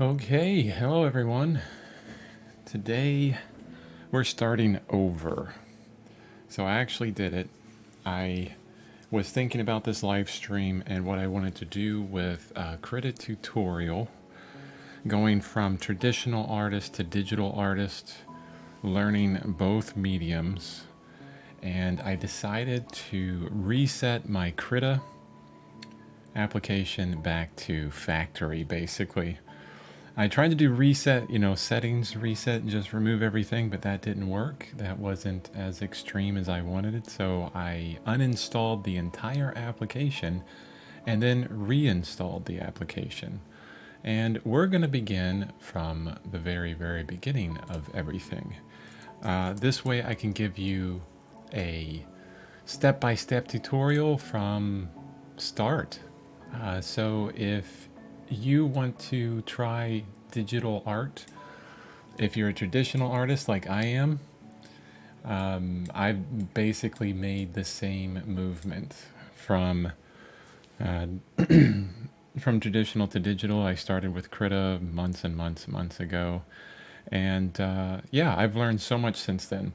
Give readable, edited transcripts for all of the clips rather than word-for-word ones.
Okay, hello everyone. Today we're starting over. So I actually did it. I was thinking about this live stream and what I wanted to do with a Krita tutorial, going from traditional artist to digital artist, learning both mediums, and I decided to reset my Krita application back to factory basically. I tried to do reset, settings reset and just remove everything, but that didn't work. That wasn't as extreme as I wanted it. So I uninstalled the entire application and then reinstalled the application. And we're going to begin from the very, very beginning of everything. This way I can give you a step-by-step tutorial from start. So if you want to try digital art, if you're a traditional artist like I am, I've basically made the same movement from uh, from traditional to digital. I started with Krita months and months ago, and yeah, I've learned so much since then.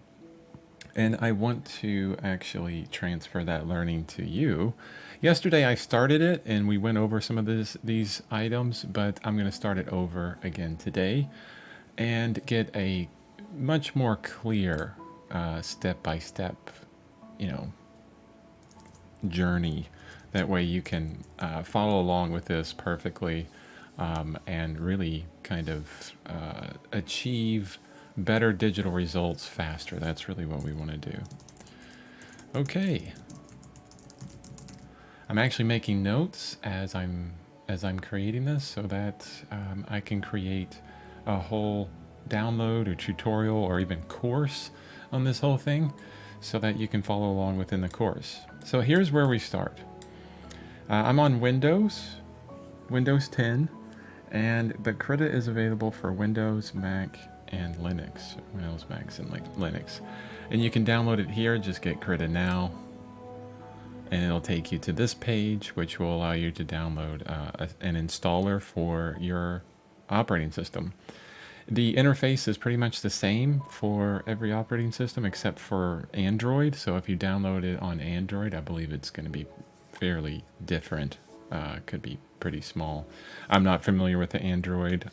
And I want to actually transfer that learning to you. Yesterday I started it and we went over some of these items, but I'm going to start it over again today and get a much more clear step-by-step, you know, journey. That way you can follow along with this perfectly and really kind of achieve better digital results faster. That's really what we want to do. Okay. I'm actually making notes as I'm creating this so that I can create a whole download or tutorial or even course on this whole thing so that you can follow along within the course. So here's where we start. I'm on Windows 10, and the Krita is available for Windows, Mac, and Linux. Windows, Macs, and Linux. And you can download it here, just get Krita now, and it'll take you to this page, which will allow you to download an installer for your operating system. The interface is pretty much the same for every operating system except for Android. So if you download it on Android, I believe it's going to be fairly different. Could be pretty small. I'm not familiar with the Android,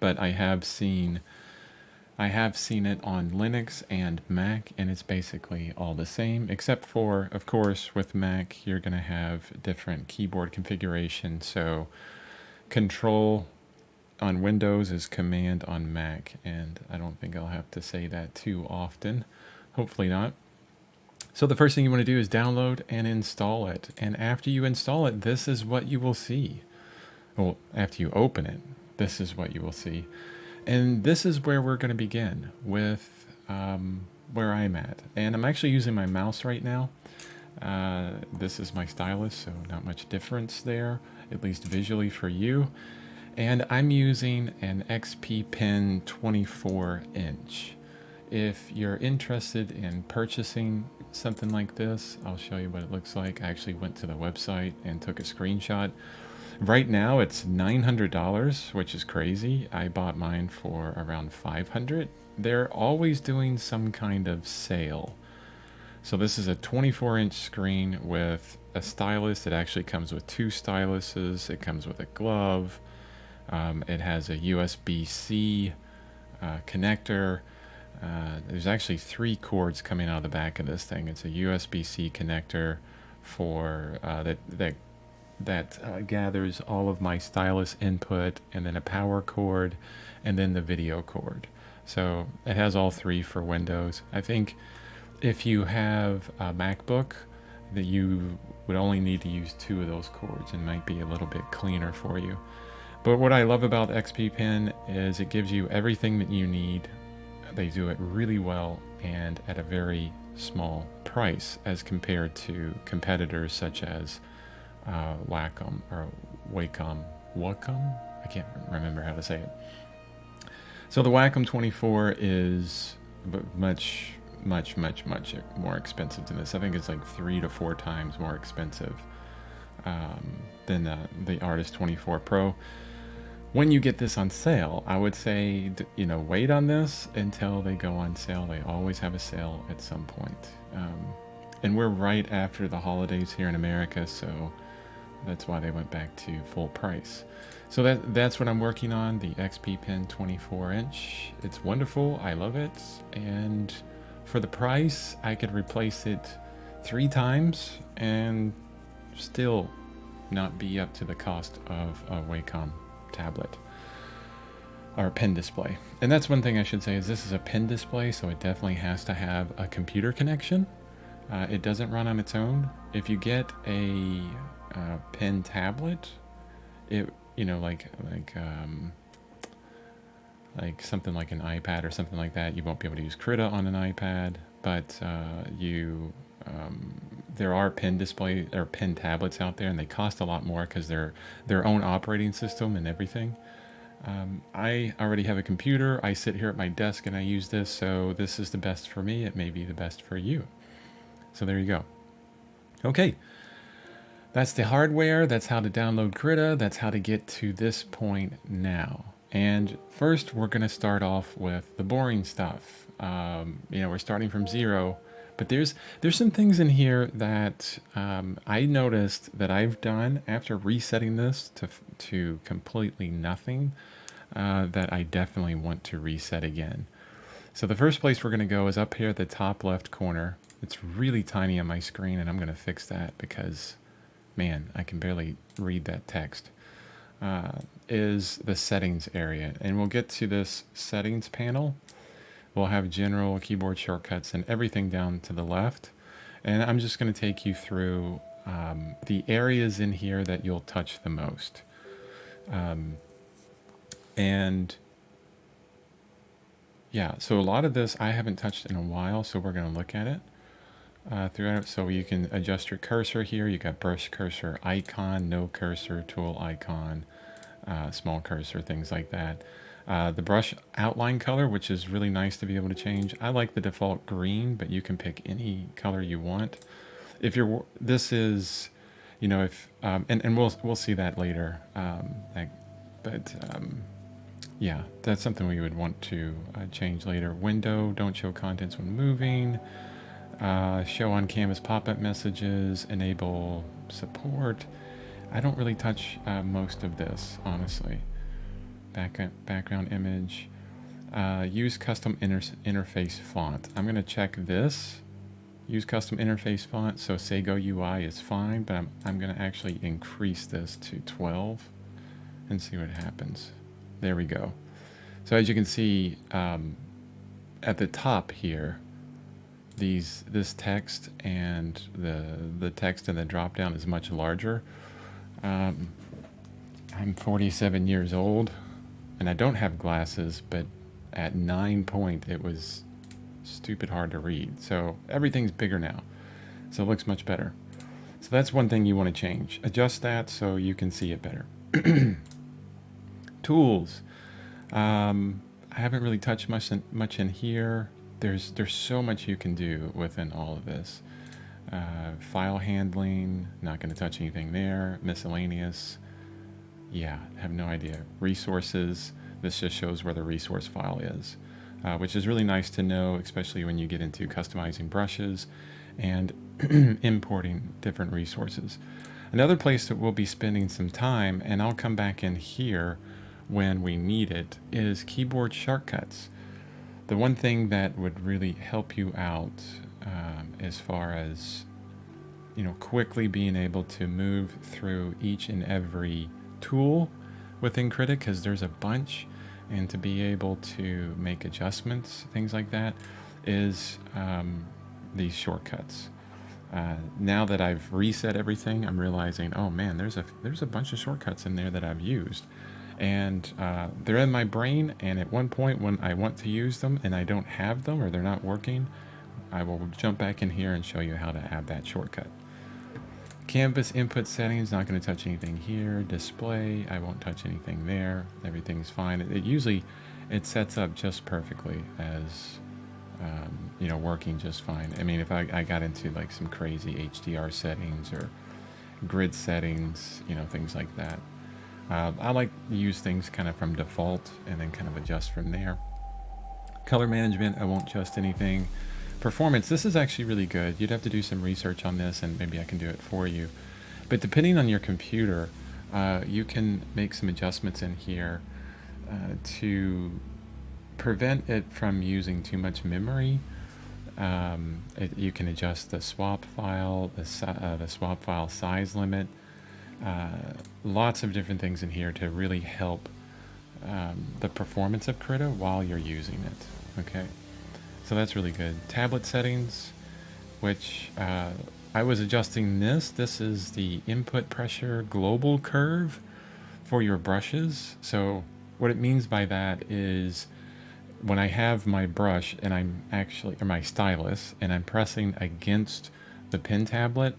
but I have seen it on Linux and Mac, and it's basically all the same, except for, of course, with Mac, you're going to have different keyboard configuration. So Control on Windows is Command on Mac, and I don't think I'll have to say that too often. Hopefully not. So the first thing you want to do is download and install it. And after you install it, this is what you will see. Well, after you open it, this is what you will see. And this is where we're going to begin with where I'm at. And I'm actually using my mouse right now. This is my stylus, so not much difference there, at least visually for you. And I'm using an XP Pen 24-inch. If you're interested in purchasing something like this, I'll show you what it looks like. I actually went to the website and took a screenshot. Right now it's $900, which is crazy. I bought mine for around $500. They're always doing some kind of sale. So this is a 24-inch screen with a stylus. It actually comes with two styluses. It comes with a glove. It has a USB-C connector. There's actually 3 cords coming out of the back of this thing. It's a USB-C connector for that gathers all of my stylus input, and then a power cord, and then the video cord. So it has all 3 for Windows. I think if you have a MacBook, that you would only need to use 2 of those cords, and might be a little bit cleaner for you. But what I love about XP Pen is it gives you everything that you need. They do it really well and at a very small price as compared to competitors such as Wacom or Wacom. I can't remember how to say it. So the Wacom 24 is much more expensive than this. I think it's like 3 to 4 times more expensive than the Artist 24 Pro. When you get this on sale, I would say, wait on this until they go on sale. They always have a sale at some point. And we're right after the holidays here in America, so that's why they went back to full price. So that's what I'm working on, the XP Pen 24-inch. It's wonderful. I love it. And for the price, I could replace it 3 times and still not be up to the cost of a Wacom tablet or pen display. And that's one thing I should say is this is a pen display, so it definitely has to have a computer connection. It doesn't run on its own. If you get a pen tablet, it like something like an iPad or something like that, you won't be able to use Krita on an iPad, but there are pen display or pen tablets out there, and they cost a lot more because they're their own operating system and everything. I already have a computer. I sit here at my desk and I use this, so this is the best for me. It may be the best for you. So there you go. Okay, that's the hardware. That's how to download Krita. That's how to get to this point now. And first, we're going to start off with the boring stuff. We're starting from 0. But there's some things in here that I noticed that I've done after resetting this to completely nothing that I definitely want to reset again. So the first place we're going to go is up here at the top left corner. It's really tiny on my screen, and I'm going to fix that because, man, I can barely read that text. Is the settings area. And we'll get to this settings panel. We'll have general keyboard shortcuts and everything down to the left. And I'm just going to take you through the areas in here that you'll touch the most. And yeah, so a lot of this I haven't touched in a while, so we're going to look at it throughout. So you can adjust your cursor here. You got brush cursor icon, no cursor, tool icon, small cursor, things like that. The brush outline color, which is really nice to be able to change. I like the default green, but you can pick any color you want. If and we'll see that later. Yeah, that's something we would want to change later. Window, don't show contents when moving. Show on canvas pop-up messages. Enable support. I don't really touch most of this, honestly. Background image. Use custom interface font. I'm going to check this. Use custom interface font. So Sego UI is fine, but I'm going to actually increase this to 12 and see what happens. There we go. So as you can see at the top here, this text and the text in the drop down is much larger. I'm 47 years old. And I don't have glasses, but at 9 point, it was stupid hard to read. So everything's bigger now. So it looks much better. So that's one thing you want to change. Adjust that so you can see it better. Tools. I haven't really touched much in here. There's so much you can do within all of this. File handling, not going to touch anything there. Miscellaneous. Yeah, have no idea. Resources, this just shows where the resource file is, which is really nice to know, especially when you get into customizing brushes and importing different resources. Another place that we'll be spending some time, and I'll come back in here when we need it, is keyboard shortcuts. The one thing that would really help you out as far as quickly being able to move through each and every tool within Krita, because there's a bunch, and to be able to make adjustments, things like that, is these shortcuts. Now that I've reset everything, I'm realizing, oh man, there's a bunch of shortcuts in there that I've used, and they're in my brain, and at one point when I want to use them and I don't have them or they're not working, I will jump back in here and show you how to add that shortcut. Canvas input settings, not going to touch anything here. Display, I won't touch anything there. Everything's fine. It sets up just perfectly as, working just fine. I mean, if I got into like some crazy HDR settings or grid settings, things like that, I like to use things kind of from default and then kind of adjust from there. Color management, I won't adjust anything. Performance, this is actually really good. You'd have to do some research on this and maybe I can do it for you. But depending on your computer, you can make some adjustments in here to prevent it from using too much memory. You can adjust the swap file, the swap file size limit. Lots of different things in here to really help the performance of Krita while you're using it. Okay, so that's really good. Tablet settings, which I was adjusting this. This is the input pressure global curve for your brushes. So what it means by that is when I have my brush and I'm actually, or my stylus, and I'm pressing against the pen tablet,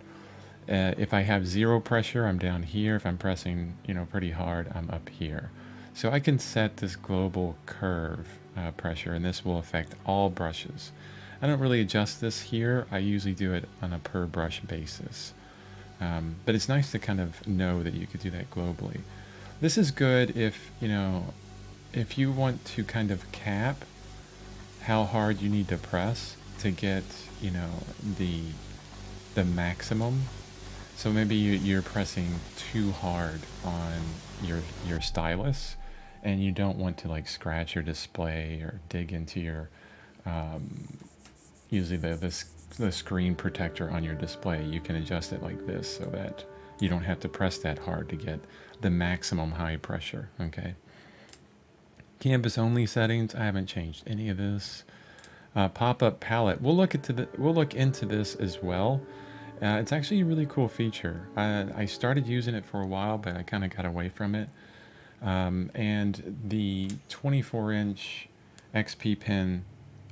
if I have zero pressure, I'm down here. If I'm pressing, pretty hard, I'm up here. So I can set this global curve pressure, and this will affect all brushes. I don't really adjust this here. I usually do it on a per brush basis. But it's nice to kind of know that you could do that globally. This is good if you want to kind of cap how hard you need to press to get, the maximum. So maybe you're pressing too hard on your stylus and you don't want to like scratch your display or dig into your usually the screen protector on your display. You can adjust it like this so that you don't have to press that hard to get the maximum high pressure. Okay. Canvas only settings, I haven't changed any of this. Pop-up palette, we'll look into this as well. It's actually a really cool feature. I started using it for a while, but I kind of got away from it. And the 24-inch XP pen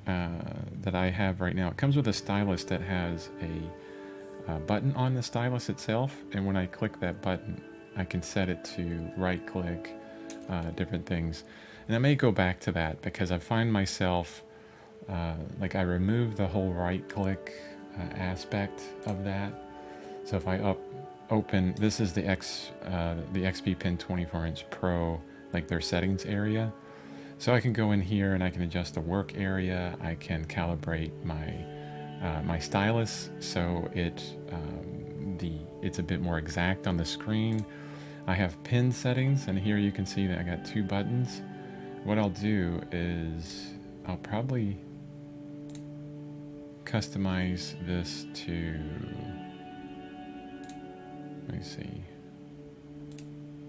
that I have right now, it comes with a stylus that has a button on the stylus itself. And when I click that button, I can set it to right-click, different things. And I may go back to that because I find myself, like I remove the whole right-click aspect of that. So if I open, this is the XP Pen 24-inch Pro, like their settings area. So I can go in here and I can adjust the work area. I can calibrate my stylus so it's a bit more exact on the screen. I have pen settings, and here you can see that I got 2 buttons. What I'll do is I'll probably customize this to, let me see,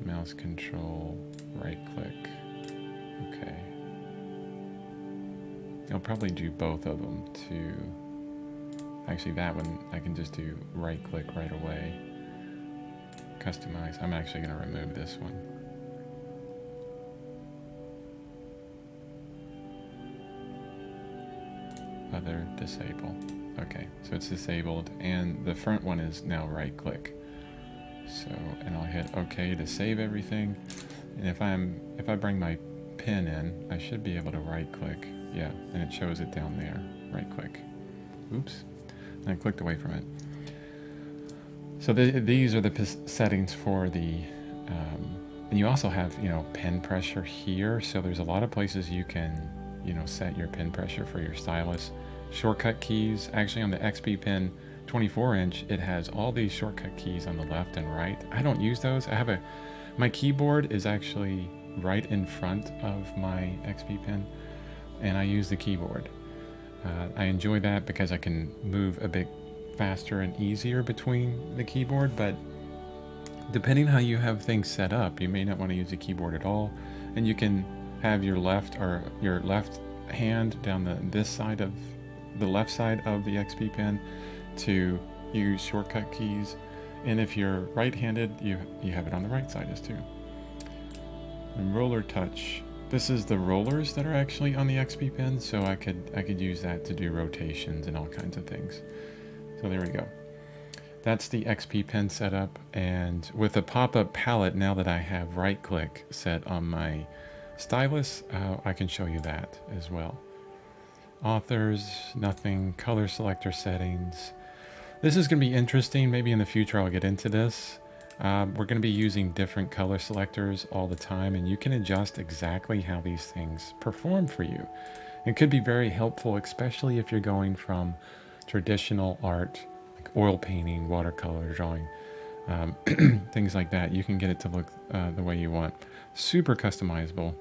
mouse control, right click. Okay. I'll probably do both of them to, actually that one I can just do right click right away. Customize. I'm actually going to remove this one. Other, disable. Okay, so it's disabled, and the front one is now right click. So, and I'll hit OK to save everything. And if I bring my pen in, I should be able to right click. Yeah, and it shows it down there. Right click. Oops. And I clicked away from it. So these are the settings for the, and you also have, pen pressure here. So there's a lot of places you can, set your pen pressure for your stylus. Shortcut keys, actually on the XP Pen 24-inch, it has all these shortcut keys on the left and right. I don't use those. My keyboard is actually right in front of my XP Pen, and I use the keyboard. I enjoy that because I can move a bit faster and easier between the keyboard, but depending how you have things set up, you may not want to use the keyboard at all, and you can have your left hand down the left side of the XP Pen to use shortcut keys, and if you're right-handed, you have it on the right side as too. And roller touch. This is the rollers that are actually on the XP Pen, so I could use that to do rotations and all kinds of things. So there we go. That's the XP Pen setup, and with the pop-up palette, now that I have right-click set on my stylus, I can show you that as well. Authors, nothing. Color selector settings. This is going to be interesting. Maybe in the future I'll get into this. We're going to be using different color selectors all the time, and you can adjust exactly how these things perform for you. It could be very helpful, especially if you're going from traditional art, like oil painting, watercolor drawing, things like that. You can get it to look the way you want. Super customizable.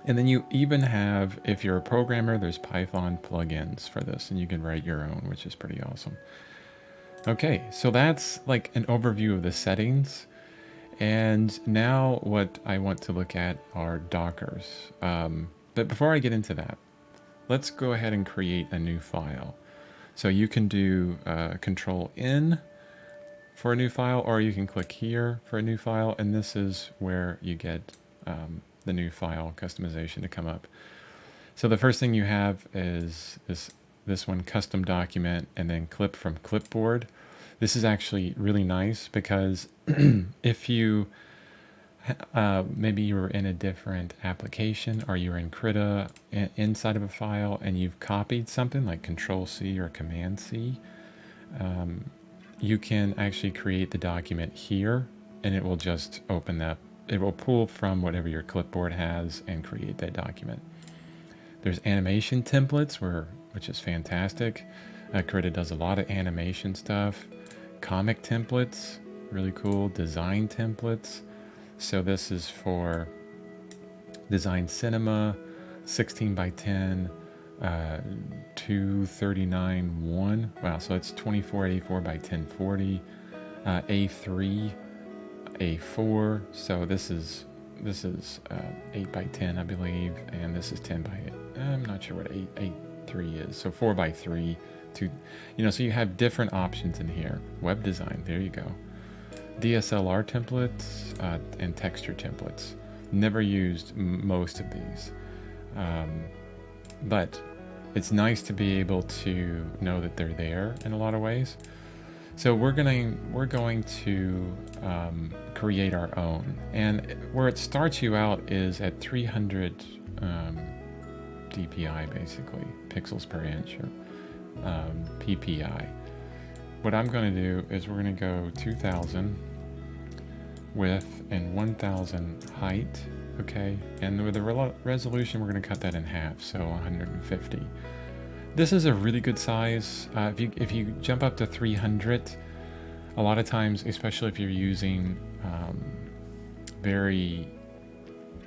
And then you even have, if you're a programmer, there's Python plugins for this, and you can write your own, which is pretty awesome. Okay, so that's like an overview of the settings. And now what I want to look at are Dockers. But before I get into that, let's go ahead and create a new file. So you can do Control N for a new file, or you can click here for a new file, and this is where you get the new file customization to come up. So the first thing you have is this one, custom document, and then clip from clipboard. This is actually really nice because if you maybe you were in a different application, or you're in Krita inside of a file and you've copied something like Control C or Command C, you can actually create the document here, and it will just open up. It will pull from whatever your clipboard has and create that document. There's animation templates, which is fantastic. Krita does a lot of animation stuff. Comic templates, really cool. Design templates. So this is for design cinema, 16 by 10, 239 1. Wow, so it's 2484 by 1040, A3, A4. So this is 8 by 10, I believe, and this is 10 by 8. I'm not sure what 8.3 is. So 4 by 3, 2. So you have different options in here. Web design, there you go. DSLR templates and texture templates. Never used most of these, but it's nice to be able to know that they're there in a lot of ways. So we're going to create our own, and where it starts you out is at 300 DPI, basically pixels per inch, or PPI. What I'm going to do is we're going to go 2000 width and 1000 height, okay? And with the resolution, we're going to cut that in half, so 150. This is a really good size. If you jump up to 300, a lot of times, especially if you're using very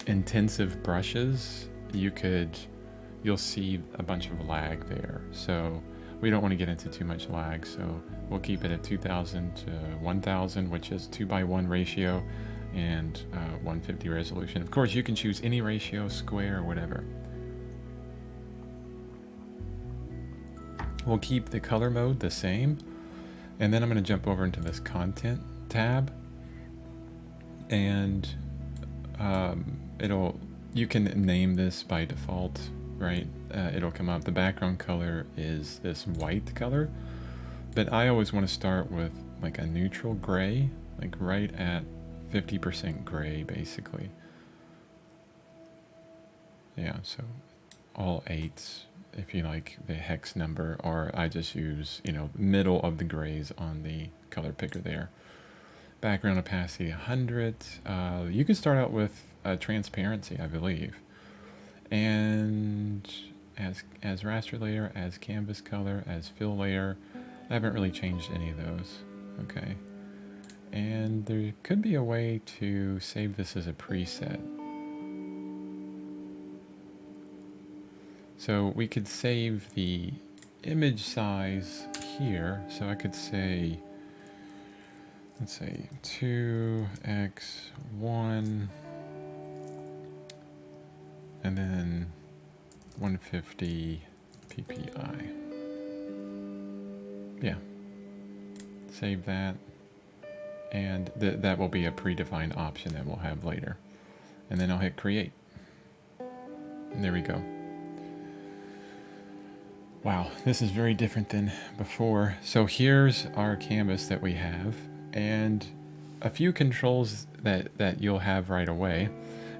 intensive brushes, you'll see a bunch of lag there. So we don't want to get into too much lag, so we'll keep it at 2000 to 1000, which is 2:1 ratio, and 150 resolution. Of course, you can choose any ratio, square, or whatever. We'll keep the color mode the same, and then I'm going to jump over into this content tab, and you can name this by default, right? It'll come up. The background color is this white color, but I always want to start with like a neutral gray, like right at 50% gray, basically. Yeah, so all 8s, if you like the hex number, or I just use, middle of the grays on the color picker there. Background opacity 100. You can start out with transparency, I believe. And as raster layer, as canvas color, as fill layer. I haven't really changed any of those. Okay. And there could be a way to save this as a preset. So we could save the image size here. So I could say, let's say 2x1, and then 150 PPI. Yeah. Save that. And that will be a predefined option that we'll have later. And then I'll hit create. And there we go. Wow, this is very different than before. So here's our canvas that we have, and a few controls that you'll have right away.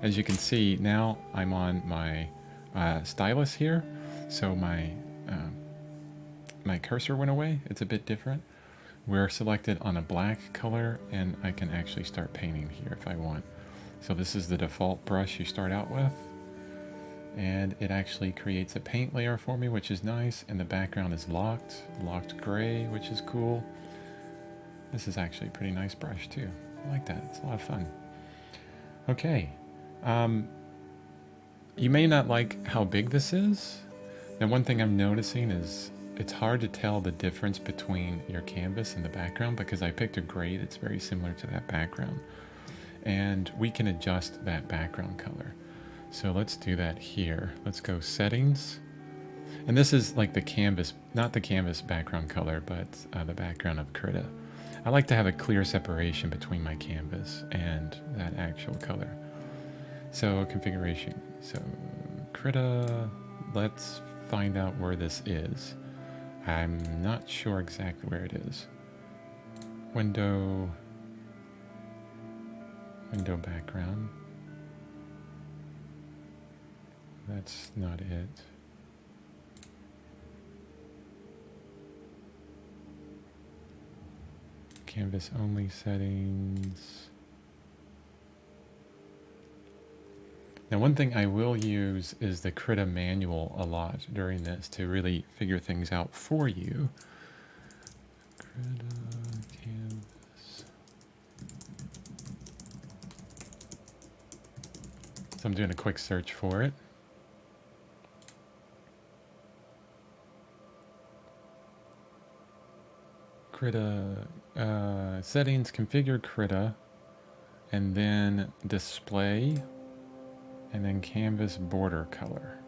As you can see, now I'm on my stylus here, so my cursor went away. It's a bit different. we're selected on a black color, and I can actually start painting here if I want. So this is the default brush you start out with, and it actually creates a paint layer for me, which is nice, and the background is locked gray, which is cool. This is actually a pretty nice brush too. I like that. It's a lot of fun. Okay. You may not like how big this is. Now, one thing I'm noticing is it's hard to tell the difference between your canvas and the background because I picked a gray that's very similar to that background. And we can adjust that background color. So let's do that here. Let's go settings. And this is like the canvas, not the canvas background color, but the background of Krita. I like to have a clear separation between my canvas and that actual color. So configuration. So Krita, let's find out where this is. I'm not sure exactly where it is. Window background. That's not it. Canvas only settings. Now, one thing I will use is the Krita manual a lot during this to really figure things out for you. Krita canvas. So I'm doing a quick search for it. Krita settings, configure Krita, and then display, and then canvas border color.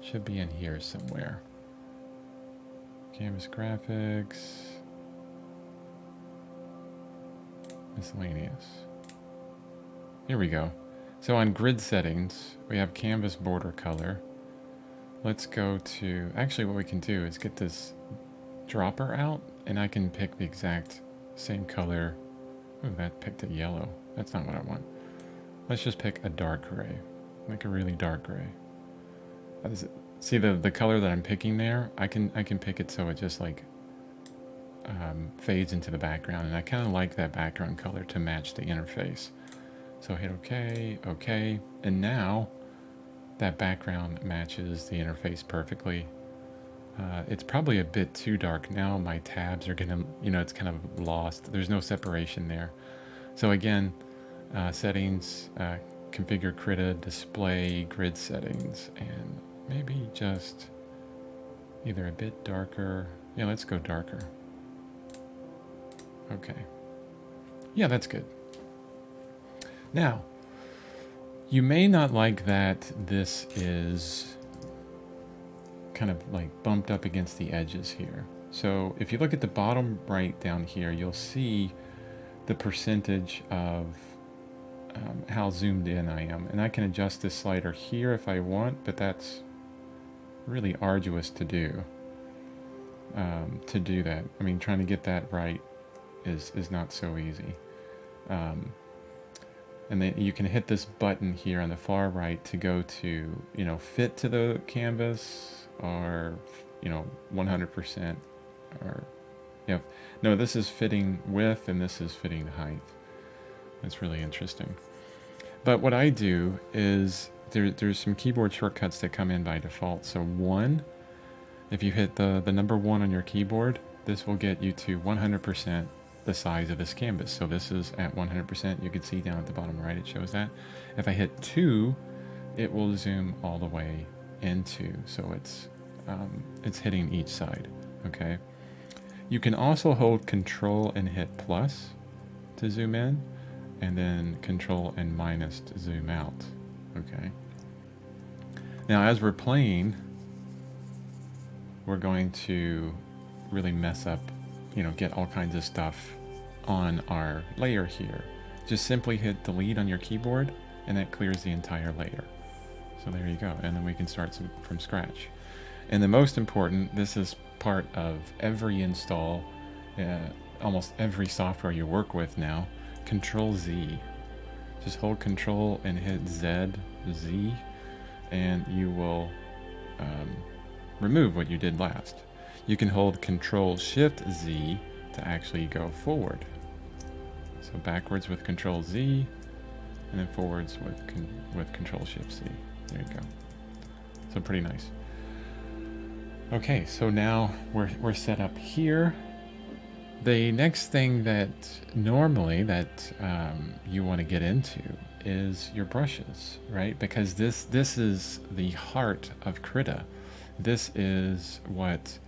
Should be in here somewhere. Canvas graphics, miscellaneous. Here we go. So on grid settings, we have canvas border color. Let's go to, actually what we can do is get this dropper out, and I can pick the exact same color. Ooh, that picked a yellow. That's not what I want. Let's just pick a dark gray, like a really dark gray. See the color that I'm picking there? I can pick it so it just like fades into the background, and I kind of like that background color to match the interface. So hit OK, OK, and now that background matches the interface perfectly. It's probably a bit too dark now. My tabs are gonna, it's kind of lost. There's no separation there. So again, settings, configure Krita, display, grid settings, and maybe just either a bit darker. Yeah, let's go darker. Okay. Yeah, that's good. Now, you may not like that this is kind of like bumped up against the edges here. So if you look at the bottom right down here, you'll see the percentage of how zoomed in I am. And I can adjust this slider here if I want, but that's really arduous to do. That. I mean, trying to get that right is not so easy. And then you can hit this button here on the far right to go to, fit to the canvas, or 100%, or no, this is fitting width and this is fitting height. That's really interesting. But what I do is there's some keyboard shortcuts that come in by default. So 1, if you hit the number 1 on your keyboard, this will get you to 100% the size of this canvas. So this is at 100%. You can see down at the bottom right it shows that. If I hit 2, it will zoom all the way into, so it's hitting each side. Okay. You can also hold Control and hit plus to zoom in, and then Control and minus to zoom out. Okay. Now, as we're playing, we're going to really mess up, get all kinds of stuff on our layer here. Just simply hit delete on your keyboard, and that clears the entire layer. So there you go, and then we can start from scratch. And the most important, this is part of every install, almost every software you work with now, Control Z. Just hold Control and hit Z, and you will remove what you did last. You can hold Control Shift Z to actually go forward. So backwards with Control Z, and then forwards with Control Shift C. There you go. So pretty nice. Okay, so now we're set up here. The next thing that normally that you want to get into is your brushes, right? Because this is the heart of Krita. This is what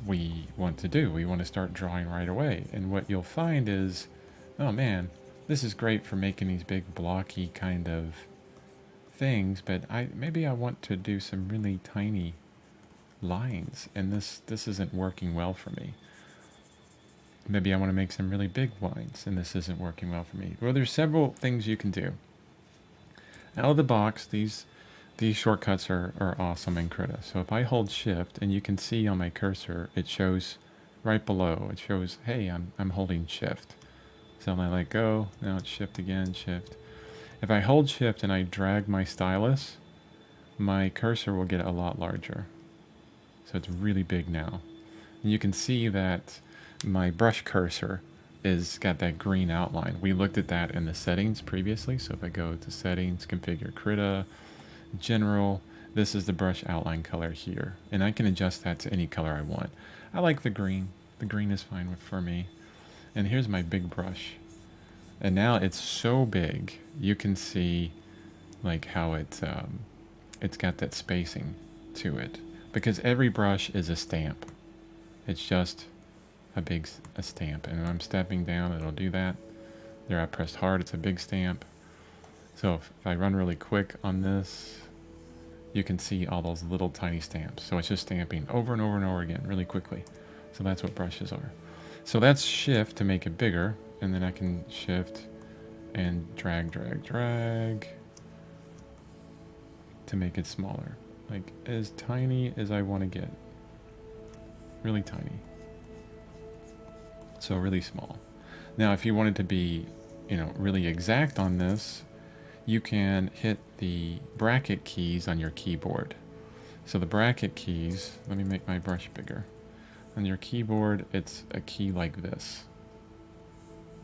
we want to do. We want to start drawing right away. And what you'll find is, oh man, this is great for making these big blocky kind of things, but maybe I want to do some really tiny lines, and this isn't working well for me. Maybe I want to make some really big lines, and this isn't working well for me. Well, there's several things you can do. Out of the box, these shortcuts are awesome in Krita. So if I hold Shift, and you can see on my cursor, it shows right below. It shows, hey, I'm holding Shift. So when I let go, now it's Shift again, Shift. If I hold Shift and I drag my stylus, my cursor will get a lot larger. So it's really big now. And you can see that my brush cursor is got that green outline. We looked at that in the settings previously. So if I go to settings, configure Krita, general, this is the brush outline color here. And I can adjust that to any color I want. I like the green. The green is fine for me. And here's my big brush. And now it's so big, you can see like how it's got that spacing to it. Because every brush is a stamp. It's just a stamp. And when I'm stepping down, it'll do that. There I pressed hard, it's a big stamp. So if I run really quick on this, you can see all those little tiny stamps. So it's just stamping over and over and over again really quickly. So that's what brushes are. So that's Shift to make it bigger, and then I can Shift and drag to make it smaller. Like as tiny as I want to get. Really tiny. So really small. Now if you wanted to be, really exact on this, you can hit the bracket keys on your keyboard. So the bracket keys, let me make my brush bigger. On your keyboard, it's a key like this.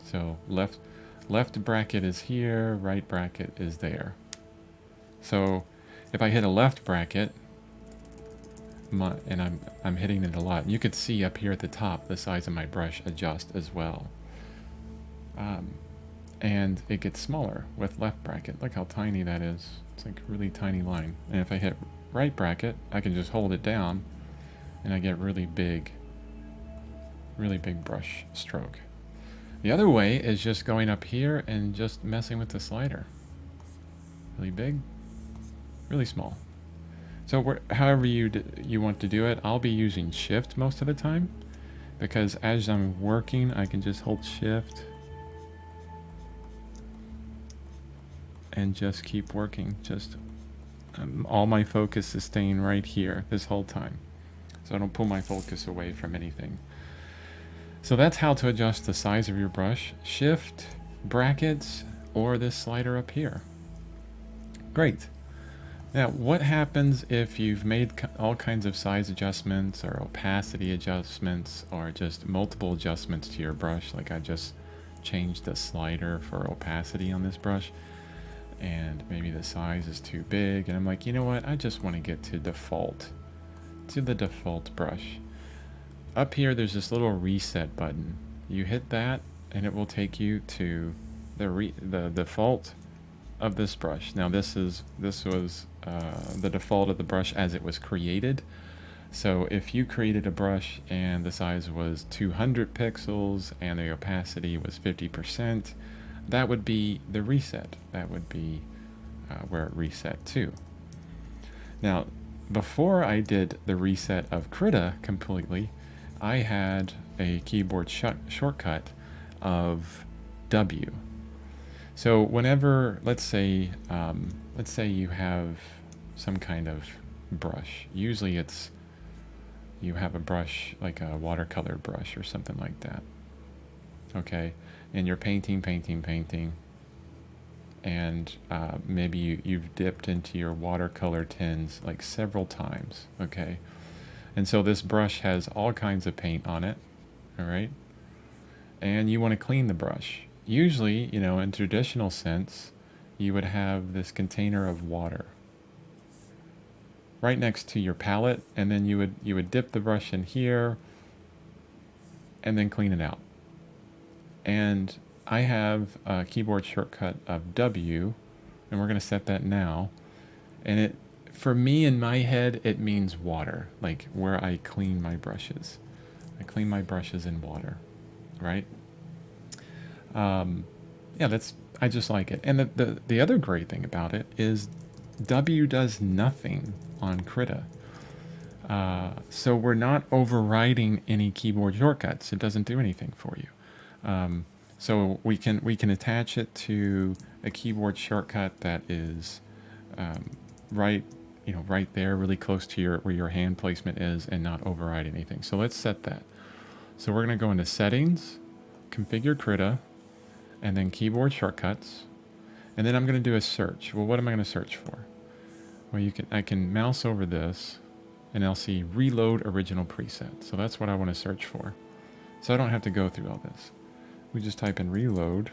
So left bracket is here, right bracket is there. So if I hit a left bracket, and I'm hitting it a lot, you could see up here at the top the size of my brush adjust as well. And it gets smaller with left bracket. Look how tiny that is. It's like a really tiny line. And if I hit right bracket, I can just hold it down and I get really big brush stroke. The other way is just going up here and just messing with the slider. Really big, really small. So however you want to do it, I'll be using Shift most of the time, because as I'm working, I can just hold Shift and just keep working. Just all my focus is staying right here this whole time, so I don't pull my focus away from anything. So that's how to adjust the size of your brush. Shift, brackets, or this slider up here. Great. Now, what happens if you've made all kinds of size adjustments or opacity adjustments or just multiple adjustments to your brush? Like I just changed the slider for opacity on this brush, and maybe the size is too big, and I'm like, you know what? I just want to get to the default brush. Up here, there's this little reset button. You hit that, and it will take you to the default of this brush. Now, this was the default of the brush as it was created. So if you created a brush and the size was 200 pixels and the opacity was 50%, that would be the reset. That would be where it reset to. Now, before I did the reset of Krita completely, I had a keyboard shortcut of W. So whenever, let's say you have some kind of brush. Usually you have a brush like a watercolor brush or something like that. Okay, and you're painting, and maybe you've dipped into your watercolor tins like several times. Okay, and so this brush has all kinds of paint on it. All right, and you want to clean the brush. Usually, you know, in traditional sense, you would have this container of water right next to your palette, and then you would dip the brush in here and then clean it out. And I have a keyboard shortcut of W, and we're going to set that now. And it, for me in my head, it means water, like where I clean my brushes. I clean my brushes in water, right? Yeah, that's, I just like it. And the other great thing about it is W does nothing on Krita. So we're not overriding any keyboard shortcuts. It doesn't do anything for you. So we can attach it to a keyboard shortcut that is right, you know, right there, really close to your where your hand placement is, and not override anything. So let's set that. So we're going to go into Settings, Configure Krita, and then Keyboard Shortcuts, and then I'm going to do a search. Well, what am I going to search for? Well, I can mouse over this, and I'll see Reload Original Preset. So that's what I want to search for. So I don't have to go through all this. We just type in Reload,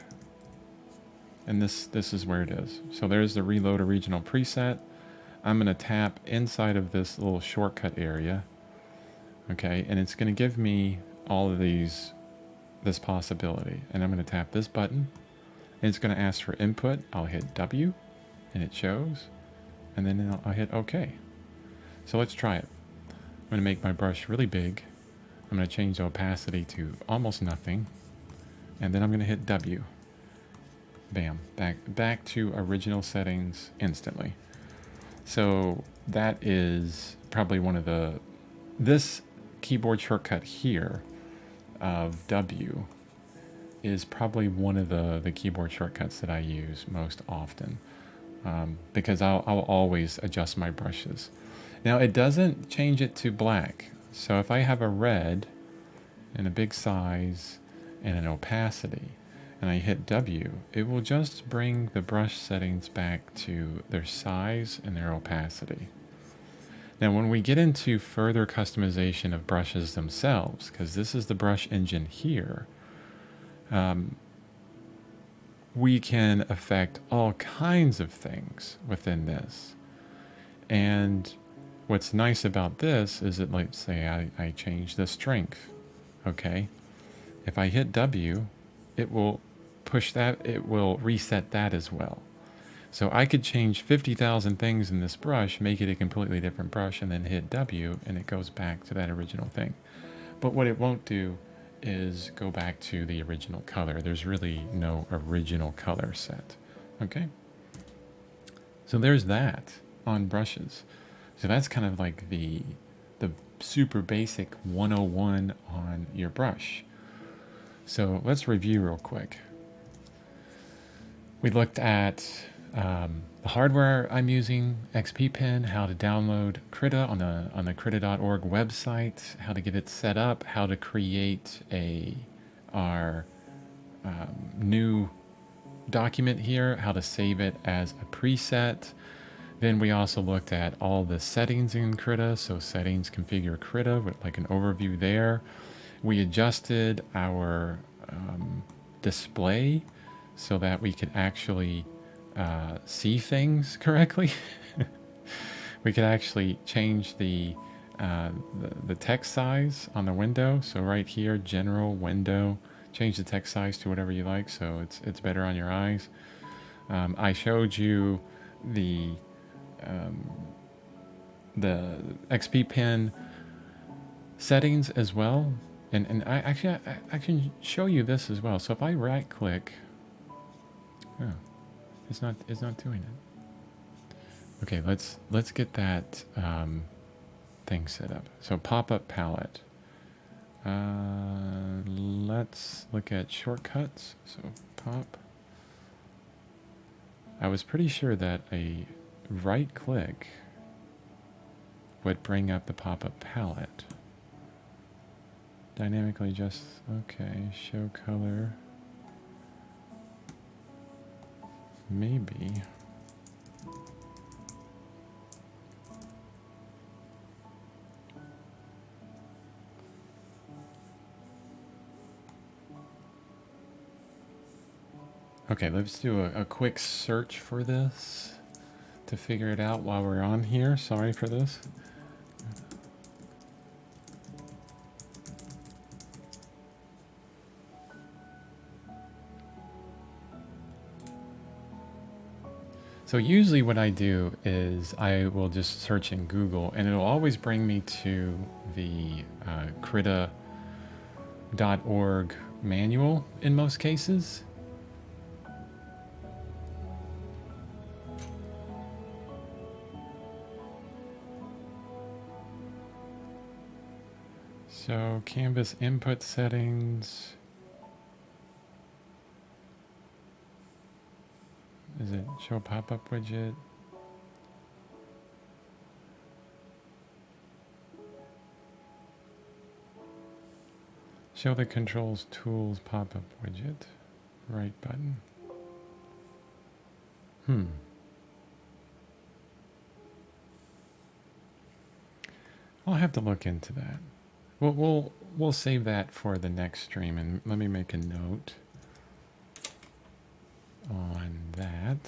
and this is where it is. So there's the Reload Original Preset. I'm going to tap inside of this little shortcut area, okay, and it's going to give me all of this possibility. And I'm going to tap this button, and it's going to ask for input. I'll hit W, and it shows, and then I'll hit OK. So let's try it. I'm going to make my brush really big. I'm going to change the opacity to almost nothing, and then I'm going to hit W. Bam, back to original settings instantly. So that is probably one of this keyboard shortcut here of W is probably one of the keyboard shortcuts that I use most often, because I'll always adjust my brushes. Now it doesn't change it to black. So if I have a red and a big size and an opacity, and I hit W, it will just bring the brush settings back to their size and their opacity. Now when we get into further customization of brushes themselves, because this is the brush engine here, we can affect all kinds of things within this. And what's nice about this is that, let's say I change the strength, okay? If I hit W, it will push that, it will reset that as well. So I could change 50,000 things in this brush, make it a completely different brush, and then hit W, and it goes back to that original thing. But what it won't do is go back to the original color. There's really no original color set. Okay? So there's that on brushes. So that's kind of like the super basic 101 on your brush. So let's review real quick. We looked at the hardware I'm using, XP Pen, how to download Krita on the Krita.org website, how to get it set up, how to create our new document here, how to save it as a preset. Then we also looked at all the settings in Krita, so settings, configure Krita, with like an overview there. We adjusted our display so that we could actually see things correctly. We could actually change the text size on the window. So right here, general window, change the text size to whatever you like, so it's better on your eyes. I showed you the XP Pen settings as well, and I can show you this as well. So if I right click, oh, it's not doing it. Okay, let's get that thing set up. So pop-up palette. Let's look at shortcuts. So pop. I was pretty sure that a right click would bring up the pop-up palette. Dynamically just, okay, show color. Maybe. Okay, let's do a quick search for this to figure it out while we're on here. Sorry for this. So usually what I do is I will just search in Google and it'll always bring me to the Krita.org manual in most cases. So canvas input settings. Is it show pop-up widget? Show the controls tools pop-up widget. Right button. I'll have to look into that. We'll save that for the next stream, and let me make a note on that.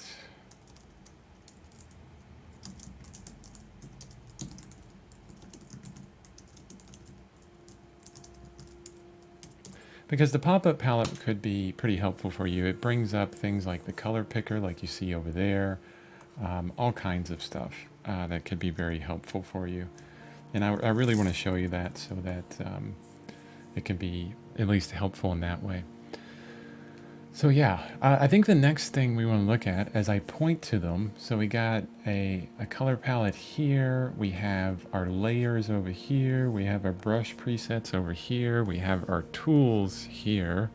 Because the pop-up palette could be pretty helpful for you. It brings up things like the color picker, like you see over there, all kinds of stuff that could be very helpful for you. And I really want to show you that so that it can be at least helpful in that way. So yeah, I think the next thing we want to look at as I point to them, so we got a color palette here, we have our layers over here, we have our brush presets over here, we have our tools here,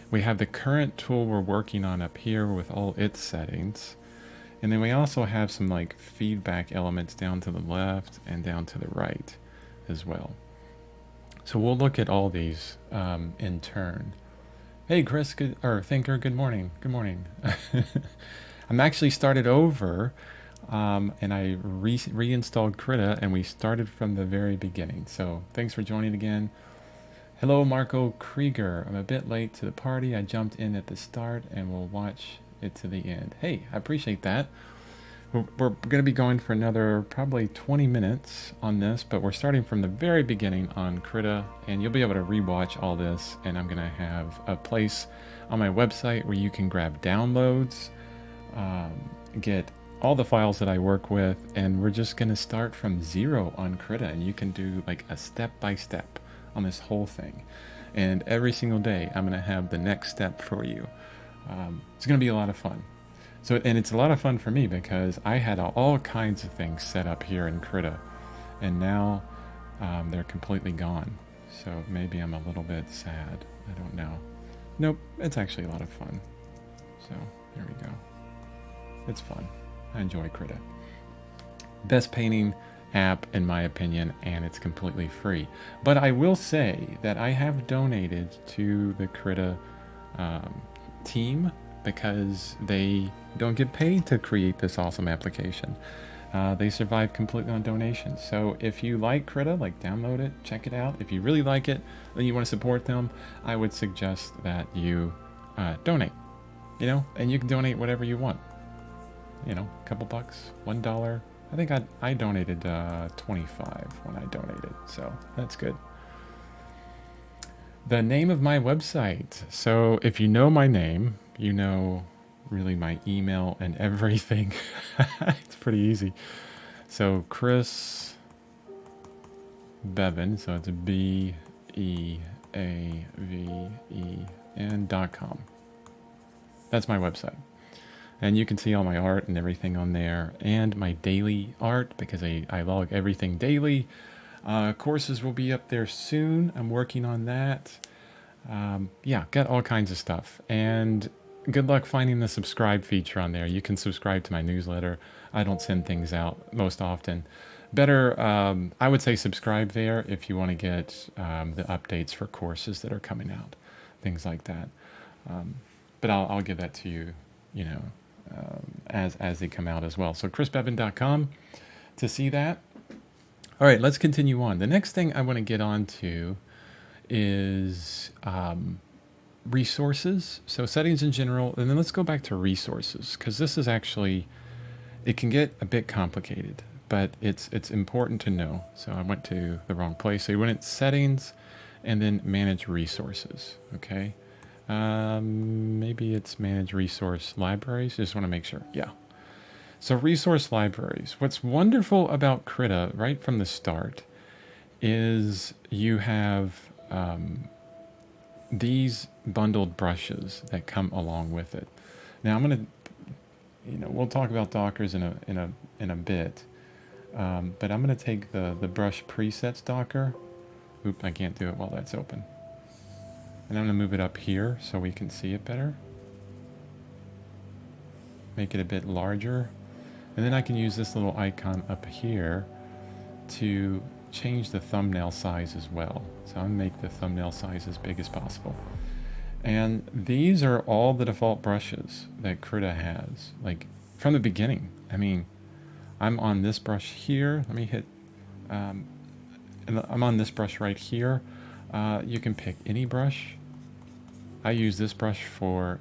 we have the current tool we're working on up here with all its settings, and then we also have some like feedback elements down to the left and down to the right as well. So we'll look at all these in turn. Hey, Chris, Thinker, good morning. Good morning. I'm actually started over, and I reinstalled Krita, and we started from the very beginning. So thanks for joining again. Hello, Marco Krieger. I'm a bit late to the party. I jumped in at the start, and we'll watch it to the end. Hey, I appreciate that. We're going to be going for another probably 20 minutes on this, but we're starting from the very beginning on Krita, and you'll be able to rewatch all this, and I'm going to have a place on my website where you can grab downloads, get all the files that I work with, and we're just going to start from zero on Krita, and you can do like a step-by-step on this whole thing. And every single day, I'm going to have the next step for you. It's going to be a lot of fun. So, and it's a lot of fun for me because I had all kinds of things set up here in Krita, and now they're completely gone. So maybe I'm a little bit sad. I don't know. Nope, it's actually a lot of fun. So here we go. It's fun. I enjoy Krita. Best painting app in my opinion, and it's completely free. But I will say that I have donated to the Krita team because they don't get paid to create this awesome application. They survive completely on donations. So if you like Krita, like download it, check it out. If you really like it, then you want to support them, I would suggest that you donate, and you can donate whatever you want. A couple bucks, $1. I think I donated 25 when I donated, so that's good. The name of my website. So if you know my name, you know really my email and everything. It's pretty easy. So Chris Bevan, so it's BEAVEN.com. That's my website. And you can see all my art and everything on there, and my daily art because I log everything daily. Courses will be up there soon. I'm working on that. Yeah, got all kinds of stuff. And good luck finding the subscribe feature on there. You can subscribe to my newsletter. I don't send things out most often. Better, I would say subscribe there if you want to get the updates for courses that are coming out, things like that. But I'll give that to you, as they come out as well. So chrisbevan.com to see that. All right, let's continue on. The next thing I want to get on to is resources. So settings in general, and then let's go back to resources, because this is actually, it can get a bit complicated, but it's important to know. So I went to the wrong place. So you went in settings and then manage resources. Okay. Maybe it's manage resource libraries. Just want to make sure. Yeah. So resource libraries. What's wonderful about Krita right from the start is you have these bundled brushes that come along with it. Now I'm gonna, we'll talk about Dockers in a bit, but I'm gonna take the brush presets Docker. Oop, I can't do it while that's open. And I'm gonna move it up here so we can see it better. Make it a bit larger. And then I can use this little icon up here to change the thumbnail size as well. So I'm gonna make the thumbnail size as big as possible. And these are all the default brushes that Krita has, like from the beginning. I mean, I'm on this brush here. Let me hit, and I'm on this brush right here. You can pick any brush. I use this brush for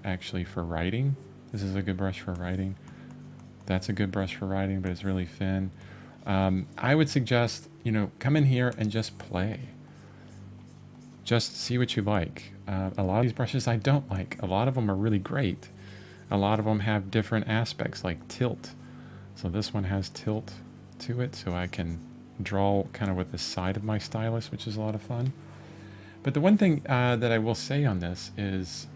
writing. This is a good brush for writing. That's a good brush for writing, but it's really thin. I would suggest, come in here and just play. Just see what you like. A lot of these brushes I don't like. A lot of them are really great. A lot of them have different aspects like tilt. So this one has tilt to it, so I can draw kind of with the side of my stylus, which is a lot of fun. But the one thing that I will say on this is,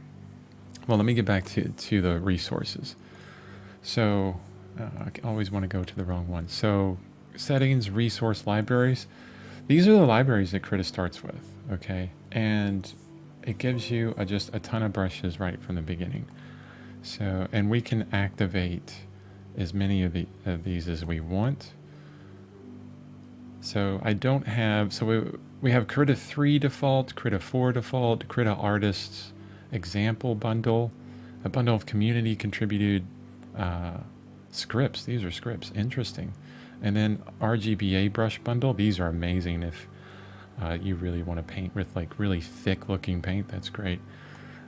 well, let me get back to the resources. So I always want to go to the wrong one. So settings, resource libraries. These are the libraries that Krita starts with, okay? And it gives you just a ton of brushes right from the beginning. So, and we can activate as many of these as we want. So I don't have, so we have Krita 3 default, Krita 4 default, Krita Artists example bundle, a bundle of community contributed scripts. These are scripts, interesting. And then RGBA brush bundle. These are amazing if you really want to paint with like really thick looking paint. That's great.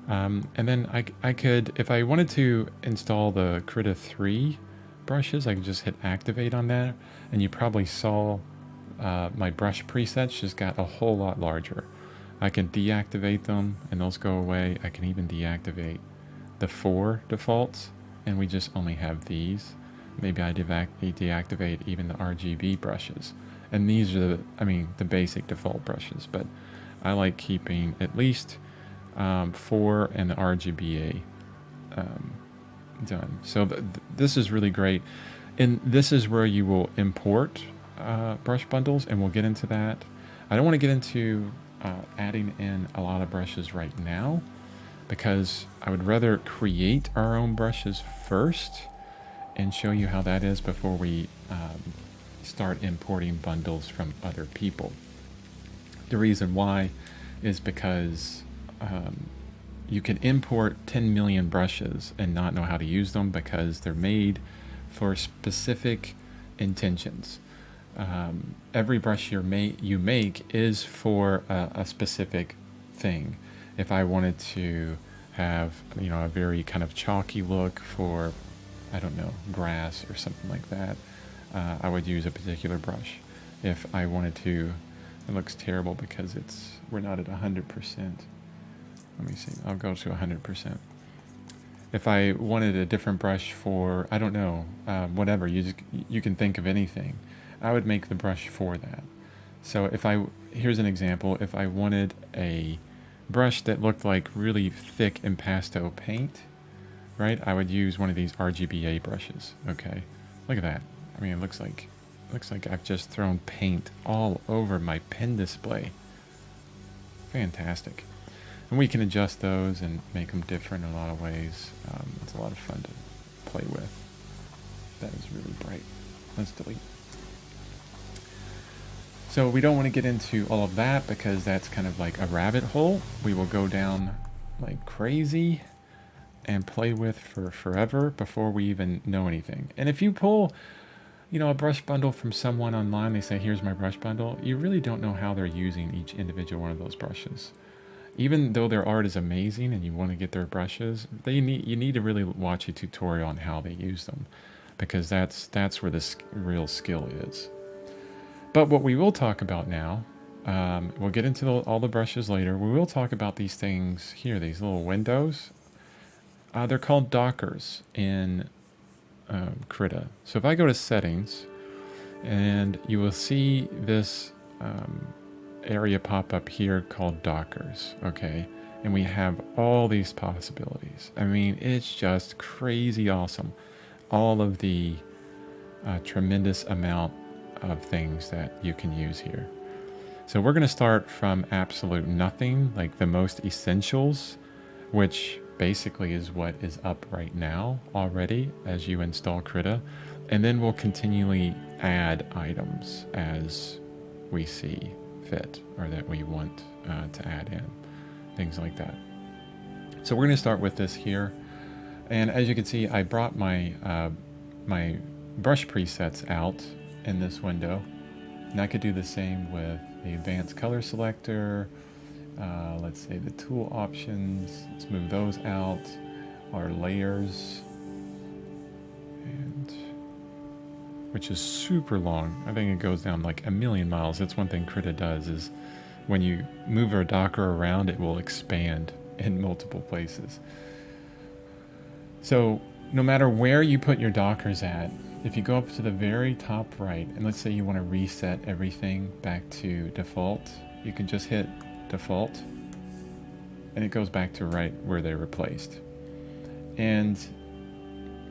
And then I could, if I wanted to install the Krita 3 brushes, I could just hit activate on that. And you probably saw my brush presets just got a whole lot larger. I can deactivate them and those go away. I can even deactivate the 4 defaults and we just only have these. Maybe I deactivate even the RGB brushes. And these are the basic default brushes, but I like keeping at least 4 and the RGBA done. So this is really great. And this is where you will import brush bundles, and we'll get into that. I don't want to get into adding in a lot of brushes right now because I would rather create our own brushes first and show you how that is before we start importing bundles from other people. The reason why is because you can import 10 million brushes and not know how to use them because they're made for specific intentions. Every brush you make is for a specific thing. If I wanted to have a very kind of chalky look for, I don't know, grass or something like that, I would use a particular brush. If I wanted to, it looks terrible because we're not at 100%. Let me see, I'll go to 100%. If I wanted a different brush for, I don't know, whatever, you can think of anything, I would make the brush for that. So here's an example, if I wanted a brush that looked like really thick impasto paint, right, I would use one of these RGBA brushes, okay? Look at that. I mean, it looks like I've just thrown paint all over my pen display. Fantastic. And we can adjust those and make them different in a lot of ways. It's a lot of fun to play with. That is really bright. Let's delete. So we don't want to get into all of that because that's kind of like a rabbit hole. We will go down like crazy and play with for forever before we even know anything. And if you pull, a brush bundle from someone online, they say, here's my brush bundle, you really don't know how they're using each individual one of those brushes. even though their art is amazing and you want to get their brushes, you need to really watch a tutorial on how they use them, because that's where the real skill is. But what we will talk about now, we'll get into all the brushes later. We will talk about these things here, these little windows. They're called Dockers in Krita. So if I go to settings, and you will see this area pop up here called Dockers, okay? And we have all these possibilities. I mean, it's just crazy awesome. All of the tremendous amount of things that you can use here. So we're going to start from absolute nothing, like the most essentials, which basically is what is up right now already as you install Krita. And then we'll continually add items as we see fit, or that we want to add in, things like that. So we're going to start with this here. And as you can see, I brought my my brush presets out in this window. And I could do the same with the advanced color selector. Let's say the tool options. Let's move those out. Our layers, and which is super long. I think it goes down like a million miles. That's one thing Krita does, is when you move a Docker around, it will expand in multiple places. So no matter where you put your Dockers at, if you go up to the very top right, and let's say you want to reset everything back to default, you can just hit default, and it goes back to right where they were placed. And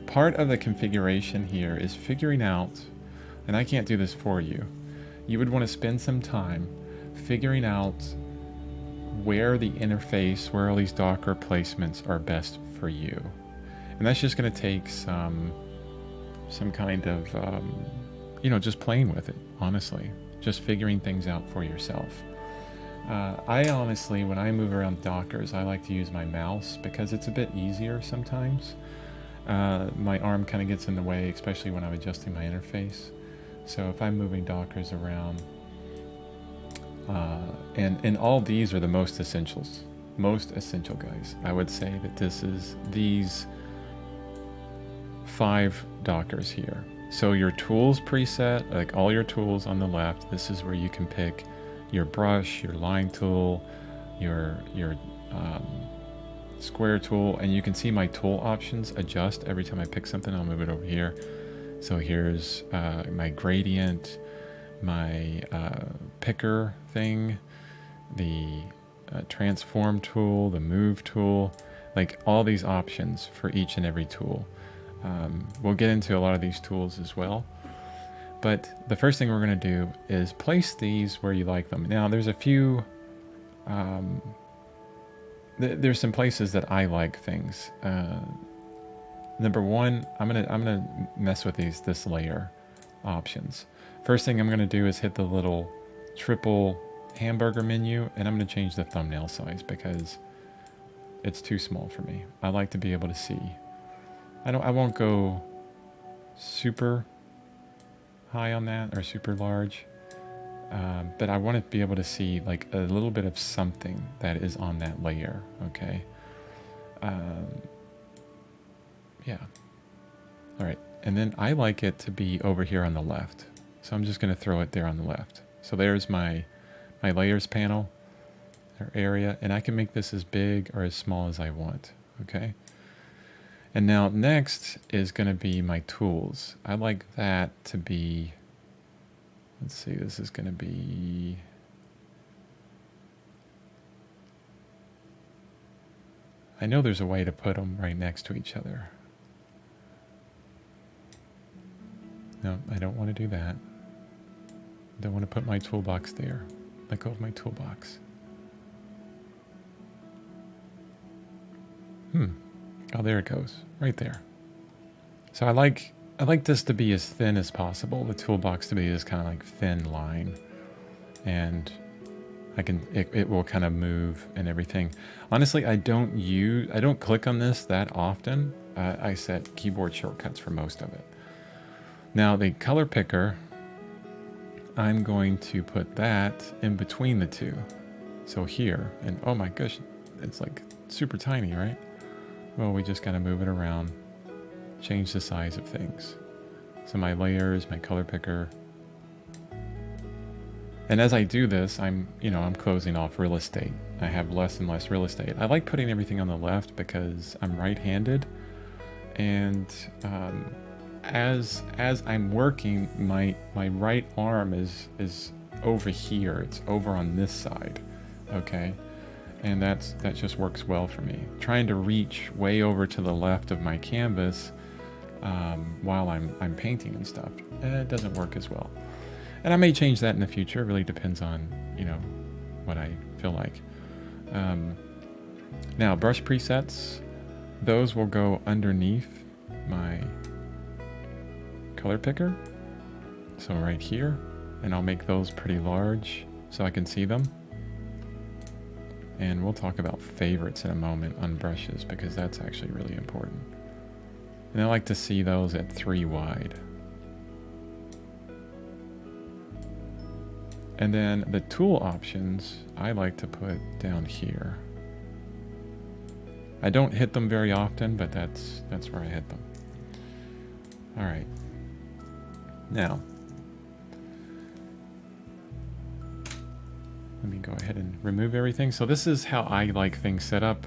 part of the configuration here is figuring out, and I can't do this for you, you would want to spend some time figuring out where the interface, where all these Docker placements are best for you. And that's just going to take some kind of, just playing with it, honestly. Just figuring things out for yourself. I honestly, when I move around Dockers, I like to use my mouse because it's a bit easier sometimes. My arm kind of gets in the way, especially when I'm adjusting my interface. So if I'm moving Dockers around, and all these are the most essential guys. I would say that this is these 5 Dockers here. So your tools preset, like all your tools on the left, this is where you can pick your brush, your line tool, your square tool, and you can see my tool options adjust every time I pick something. I'll move it over here. So here's my gradient, my picker thing, the transform tool, the move tool, like all these options for each and every tool. We'll get into a lot of these tools as well. But the first thing we're going to do is place these where you like them. Now, there's a few... there's some places that I like things. Number one, I'm gonna mess with this layer options. First thing I'm going to do is hit the little triple hamburger menu, and I'm going to change the thumbnail size because it's too small for me. I like to be able to see. I won't go super high on that, or super large, but I want to be able to see like a little bit of something that is on that layer. Okay. Yeah. All right. And then I like it to be over here on the left. So I'm just going to throw it there on the left. So there's my layers panel or area, and I can make this as big or as small as I want. Okay. And now next is going to be my tools. I like that to be, let's see, this is going to be, I know there's a way to put them right next to each other. No, I don't want to do that. I don't want to put my toolbox there. Let go of my toolbox. Oh, there it goes, right there. So I like this to be as thin as possible. The toolbox to be this kind of like thin line, and it will kind of move and everything. Honestly, I don't click on this that often. I set keyboard shortcuts for most of it. Now the color picker, I'm going to put that in between the two. So here, and oh my gosh, it's like super tiny, right? Well, we just got to move it around, change the size of things. So my layers, my color picker. And as I do this, I'm closing off real estate. I have less and less real estate. I like putting everything on the left because I'm right-handed. And as I'm working, my right arm is over here. It's over on this side, okay? And that just works well for me. Trying to reach way over to the left of my canvas while I'm painting and stuff, it doesn't work as well. And I may change that in the future. It really depends on what I feel like. Now brush presets, those will go underneath my color picker. So right here, and I'll make those pretty large so I can see them. And we'll talk about favorites in a moment on brushes because that's actually really important. And I like to see those at 3 wide. And then the tool options I like to put down here. I don't hit them very often, but that's where I hit them. All right. Now, let me go ahead and remove everything. So this is how I like things set up.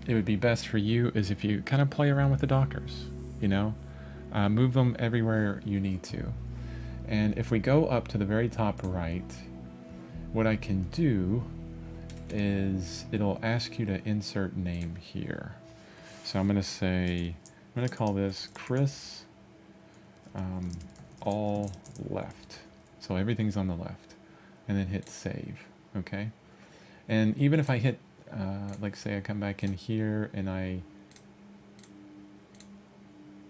It would be best for you is if you kind of play around with the dockers, move them everywhere you need to. And if we go up to the very top right, what I can do is it'll ask you to insert name here. So I'm going to call this Chris all left. So everything's on the left. And then hit save, okay? And even if I hit, like say I come back in here and I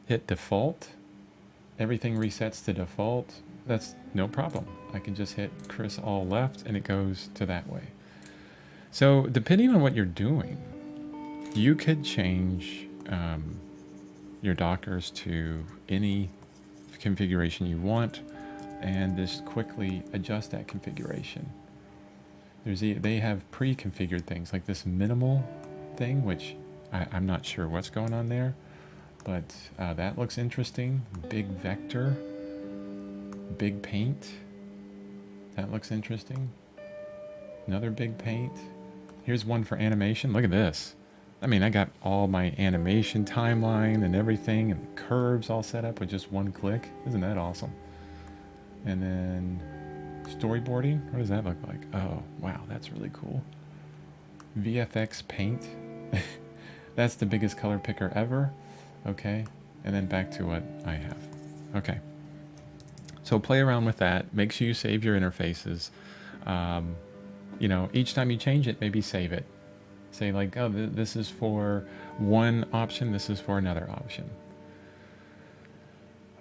hit default, everything resets to default. That's no problem. I can just hit Chris all left and it goes to that way. So depending on what you're doing, you could change your dockers to any configuration you want and just quickly adjust that configuration. They have pre-configured things like this minimal thing, which I'm not sure what's going on there, but that looks interesting. Big vector, big paint, that looks interesting. Another big paint. Here's one for animation. Look at this. I mean, I got all my animation timeline and everything and curves all set up with just one click. Isn't that awesome? And then storyboarding. What does that look like? Oh, wow, that's really cool. VFX paint. That's the biggest color picker ever. Okay, and then back to what I have. Okay, so play around with that. Make sure you save your interfaces. Each time you change it, maybe save it. Say like, oh, this is for one option, this is for another option.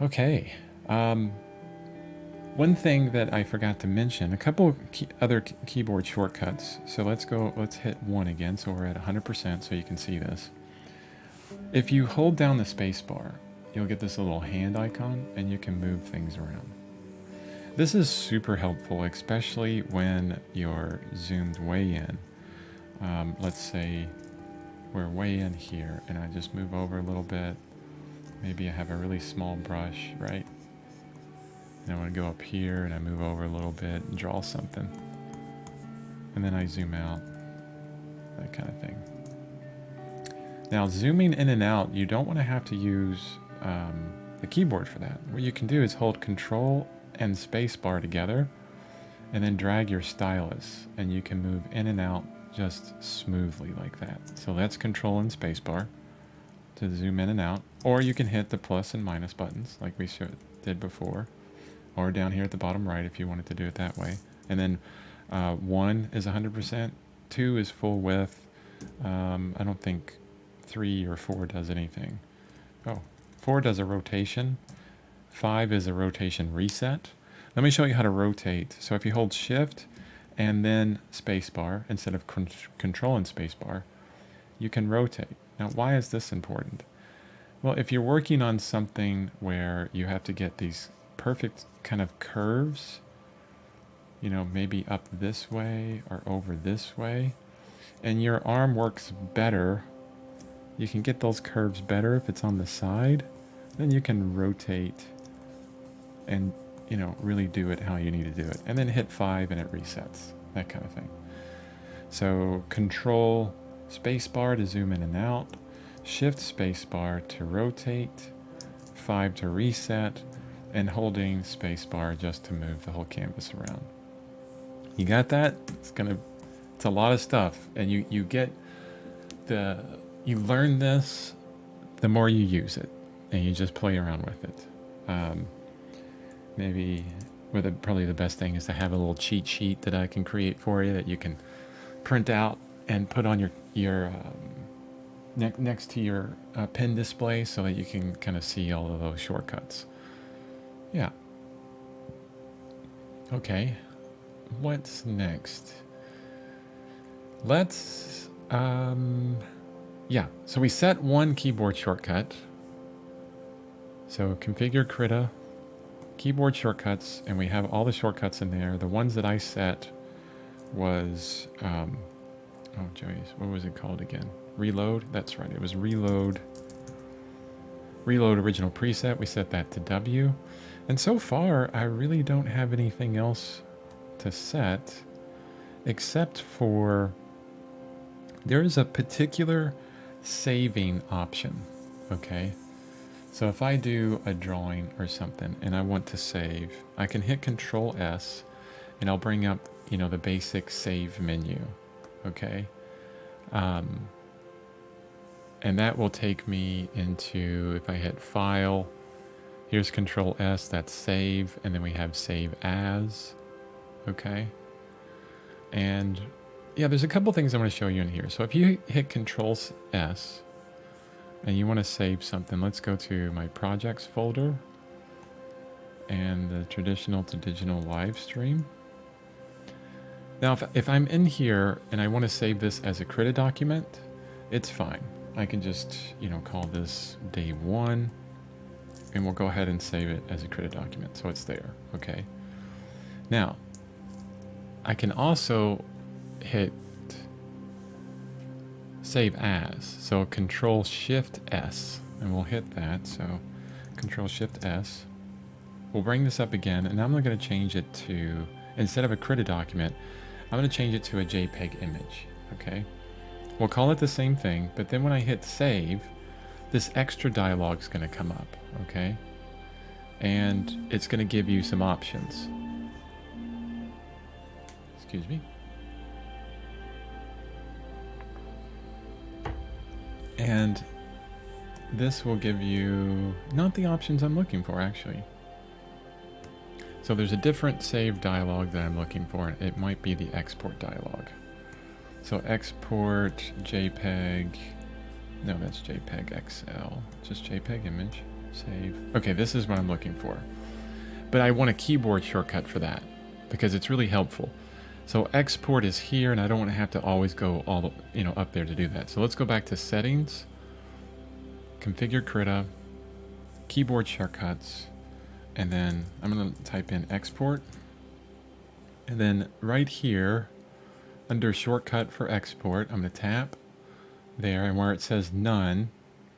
Okay. One thing that I forgot to mention, a couple other keyboard shortcuts. So let's hit 1 again, so we're at 100% so you can see this. If you hold down the space bar, you'll get this little hand icon and you can move things around. This is super helpful, especially when you're zoomed way in. Let's say we're way in here and I just move over a little bit. Maybe I have a really small brush, right? And I want to go up here and I move over a little bit and draw something. And then I zoom out, that kind of thing. Now zooming in and out, you don't want to have to use the keyboard for that. What you can do is hold Control and space bar together and then drag your stylus and you can move in and out just smoothly like that. So that's Control and space bar to zoom in and out, or you can hit the plus and minus buttons like we did before, or down here at the bottom right if you wanted to do it that way. And then 1 is 100%, 2 is full width. I don't think 3 or 4 does anything. Oh, 4 does a rotation. 5 is a rotation reset. Let me show you how to rotate. So if you hold Shift and then spacebar instead of Control and spacebar, you can rotate. Now, why is this important? Well, if you're working on something where you have to get these perfect kind of curves, you know, maybe up this way or over this way. And your arm works better. You can get those curves better if it's on the side. Then you can rotate and, you know, really do it how you need to do it. And then hit 5 and it resets, that kind of thing. So control spacebar to zoom in and out, shift spacebar to rotate, 5 to reset, and holding spacebar just to move the whole canvas around. You got that? It's a lot of stuff, and you learn this the more you use it, and you just play around with it. Maybe probably the best thing is to have a little cheat sheet that I can create for you that you can print out and put on your next to your pen display so that you can kind of see all of those shortcuts. Yeah. Okay. What's next? Let's yeah, so we set one keyboard shortcut. So configure Krita, keyboard shortcuts, and we have all the shortcuts in there. The ones that I set was, oh jeez, what was it called again? Reload, that's right, it was reload original preset. We set that to W. And so far, I really don't have anything else to set except for there is a particular saving option, okay? So if I do a drawing or something and I want to save, I can hit Control S and I'll bring up, you know, the basic save menu, okay? And that will take me into, if I hit File, here's Control S, that's save, and then we have save as, okay? And yeah, there's a couple things I want to show you in here. So if you hit Control S and you want to save something, let's go to my projects folder and the traditional to digital live stream. Now, if I'm in here and I want to save this as a Krita document, it's fine. I can just, you know, call this day 1 and we'll go ahead and save it as a Krita document. So it's there, okay? Now, I can also hit save as. So Control Shift S, and we'll hit that. So Control Shift S. We'll bring this up again, and I'm going to change it to, instead of a Krita document, I'm going to change it to a JPEG image. Okay. We'll call it the same thing, but then when I hit save, this extra dialog is going to come up. Okay. And it's going to give you some options. Excuse me. And this will give you not the options I'm looking for, actually. So there's a different save dialog that I'm looking for. It might be the export dialog. So export JPEG. No, that's JPEG XL. Just JPEG image. Save. Okay, this is what I'm looking for. But I want a keyboard shortcut for that because it's really helpful. So export is here, and I don't want to have to always go all the, you know, up there to do that. So let's go back to settings, configure Krita, keyboard shortcuts, and then I'm going to type in export. And then right here, under shortcut for export, I'm going to tap there, and where it says none,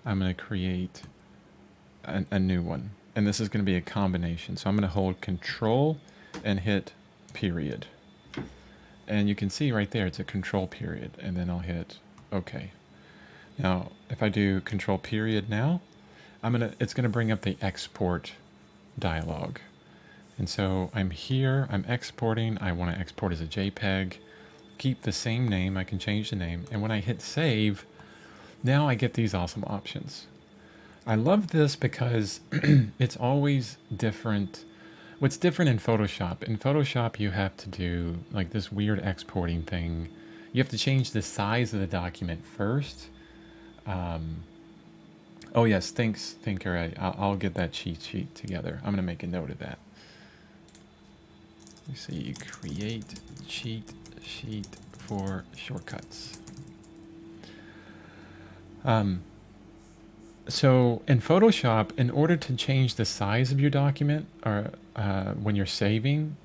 I'm going to create a new one. And this is going to be a combination. So I'm going to hold Control and hit period. And you can see right there, it's a control period, and then I'll hit OK. Now, if I do control period now, it's gonna bring up the export dialog. And so I'm here, I'm exporting, I wanna export as a JPEG, keep the same name, I can change the name, and when I hit save, now I get these awesome options. I love this because it's always different. What's different in Photoshop? In Photoshop, you have to do like this weird exporting thing. You have to change the size of the document first. Oh yes, thanks, Thinker. I'll get that cheat sheet together. I'm gonna make a note of that. You see, create cheat sheet for shortcuts. So in Photoshop, in order to change the size of your document or when you're saving,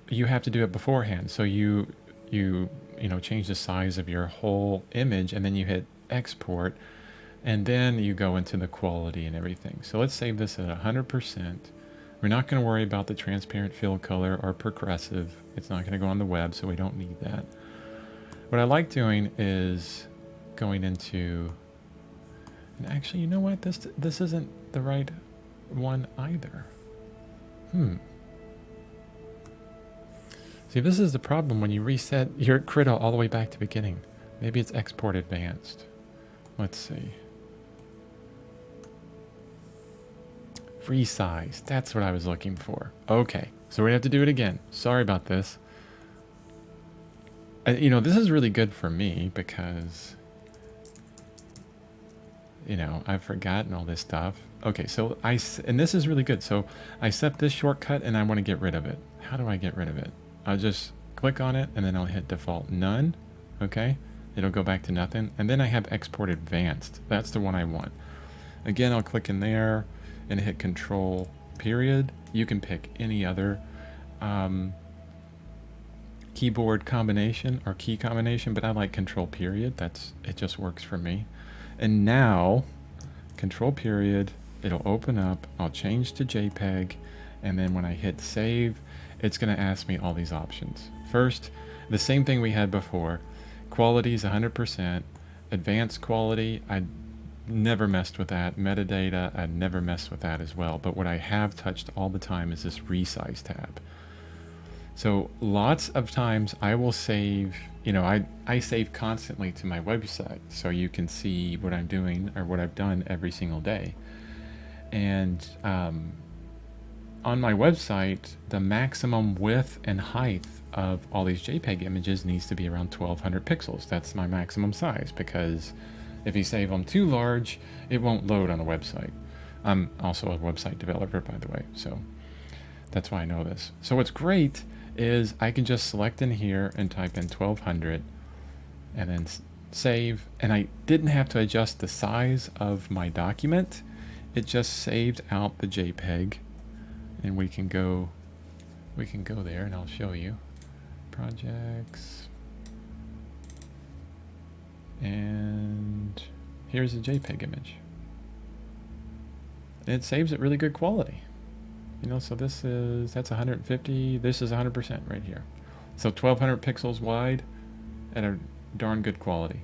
you have to do it beforehand. So you know, change the size of your whole image, and then you hit export, and then you go into the quality and everything. So let's save this at 100%. We're not going to worry about the transparent fill color or progressive. It's not going to go on the web, so we don't need that. What I like doing is going into, and actually, you know what? This isn't the right one either. See, this is the problem when you reset your Krita all the way back to beginning. Maybe it's export advanced. Let's see. Resize. That's what I was looking for. Okay, so we have to do it again. Sorry about this. You know, this is really good for me because, you know, I've forgotten all this stuff. Okay, so and this is really good. So I set this shortcut and I want to get rid of it. How do I get rid of it? I'll just click on it and then I'll hit default none. Okay, it'll go back to nothing. And then I have export advanced. That's the one I want. Again, I'll click in there and hit control period. You can pick any other keyboard combination or key combination, but I like control period. It just works for me. And now control period, it'll open up. I'll change to JPEG, and then when I hit save, it's going to ask me all these options. First, the same thing we had before. Quality is 100%. Advanced quality, I never messed with that. Metadata, I never messed with that as well. But what I have touched all the time is this resize tab. So lots of times I will save, you know, I save constantly to my website so you can see what I'm doing or what I've done every single day. And on my website, the maximum width and height of all these JPEG images needs to be around 1200 pixels. That's my maximum size, because if you save them too large, it won't load on a website. I'm also a website developer, by the way, so that's why I know this. So what's great is I can just select in here and type in 1200 and then save, and I didn't have to adjust the size of my document. It just saved out the JPEG, and we can go there and I'll show you projects, and here's a JPEG image. And it saves at really good quality. You know, so that's 150, this is 100% right here. So 1200 pixels wide at a darn good quality.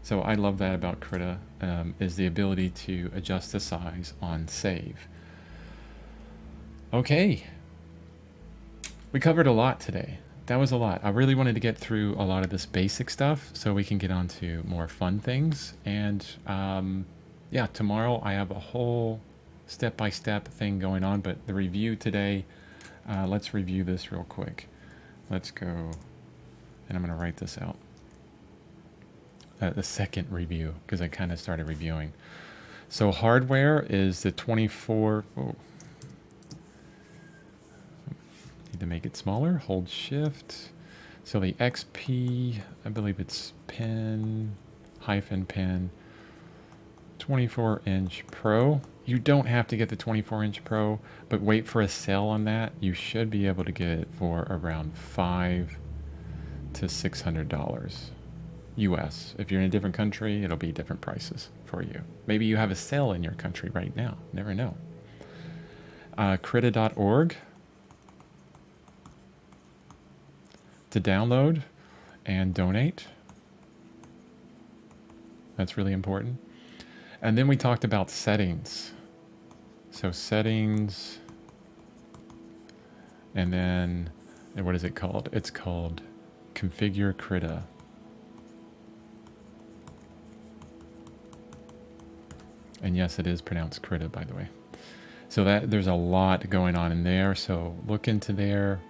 So I love that about Krita, is the ability to adjust the size on save. Okay. We covered a lot today. That was a lot. I really wanted to get through a lot of this basic stuff so we can get on to more fun things. And yeah, tomorrow I have a whole step-by-step thing going on, but the review today, let's review this real quick. Let's go, and I'm going to write this out. The second review, because I kind of started reviewing. So hardware is the 24... Oh. Need to make it smaller. Hold shift. So the XP, I believe it's pen, hyphen pen, 24-inch Pro. You don't have to get the 24-inch Pro, but wait for a sale on that. You should be able to get it for around $500 to $600 US. If you're in a different country, it'll be different prices for you. Maybe you have a sale in your country right now. Never know. Krita.org to download and donate. That's really important. And then we talked about settings. So settings, and then, and what is it called? It's called Configure Krita. And yes, it is pronounced Krita, by the way. So that there's a lot going on in there. So look into there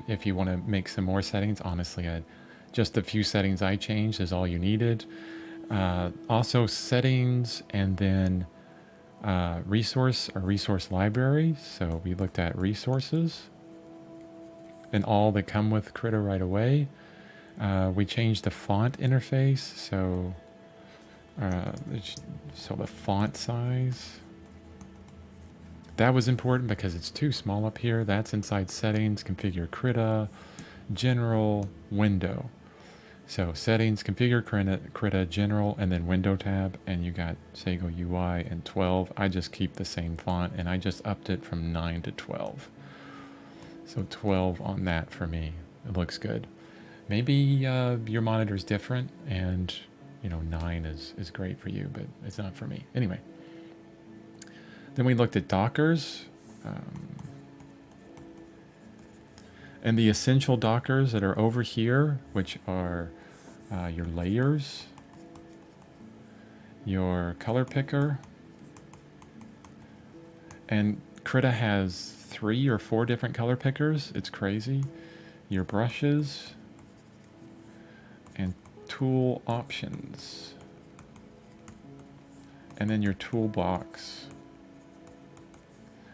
if you want to make some more settings. Honestly, just the few settings I changed is all you needed. Also settings, and then resource or resource library. So we looked at resources and all that come with Krita right away. We changed the font interface. So the font size. That was important because it's too small up here. That's inside settings, configure Krita, general, window. So settings, configure Krita, general, and then window tab, and you got Sago UI and 12. I just keep the same font, and I just upped it from 9 to 12. So 12 on that for me. It looks good. Maybe your monitor's different, and 9 is great for you, but it's not for me. Anyway, then we looked at Dockers. And the essential Dockers that are over here, which are your layers, your color picker, and Krita has 3 or 4 different color pickers. It's crazy. Your brushes and tool options, and then your toolbox.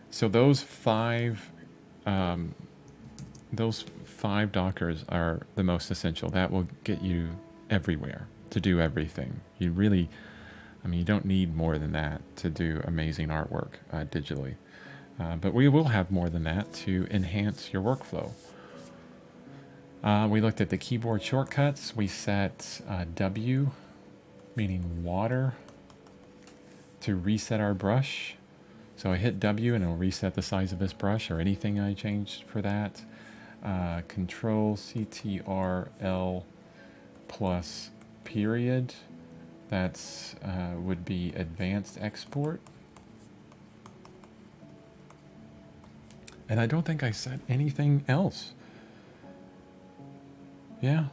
So those 5 Dockers are the most essential. That will get you everywhere to do everything. You really, you don't need more than that to do amazing artwork digitally. But we will have more than that to enhance your workflow. We looked at the keyboard shortcuts. We set W, meaning water, to reset our brush. So I hit W and it'll reset the size of this brush or anything I changed for that. Control CTRL plus period. That's would be advanced export. And I don't think I said anything else. Yeah,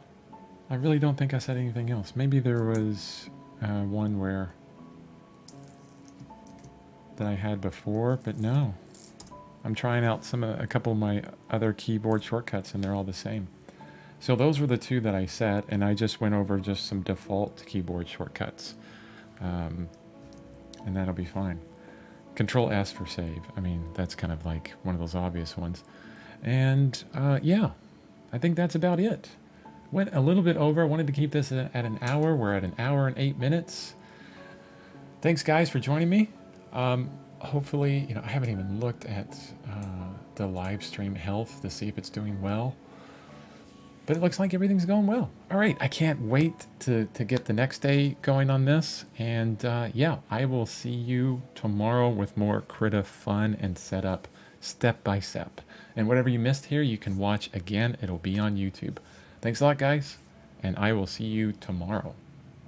I really don't think I said anything else. Maybe there was one where that I had before, but no. I'm trying out a couple of my other keyboard shortcuts, and they're all the same. So those were the 2 that I set, and I just went over just some default keyboard shortcuts. And that'll be fine. Control S for save. That's kind of like one of those obvious ones. And yeah, I think that's about it. Went a little bit over. I wanted to keep this at an hour. We're at an hour and 8 minutes. Thanks, guys, for joining me. Hopefully, I haven't even looked at the live stream health to see if it's doing well. But it looks like everything's going well. All right, I can't wait to get the next day going on this. And yeah, I will see you tomorrow with more Krita fun and setup step by step. And whatever you missed here, you can watch again. It'll be on YouTube. Thanks a lot, guys, and I will see you tomorrow.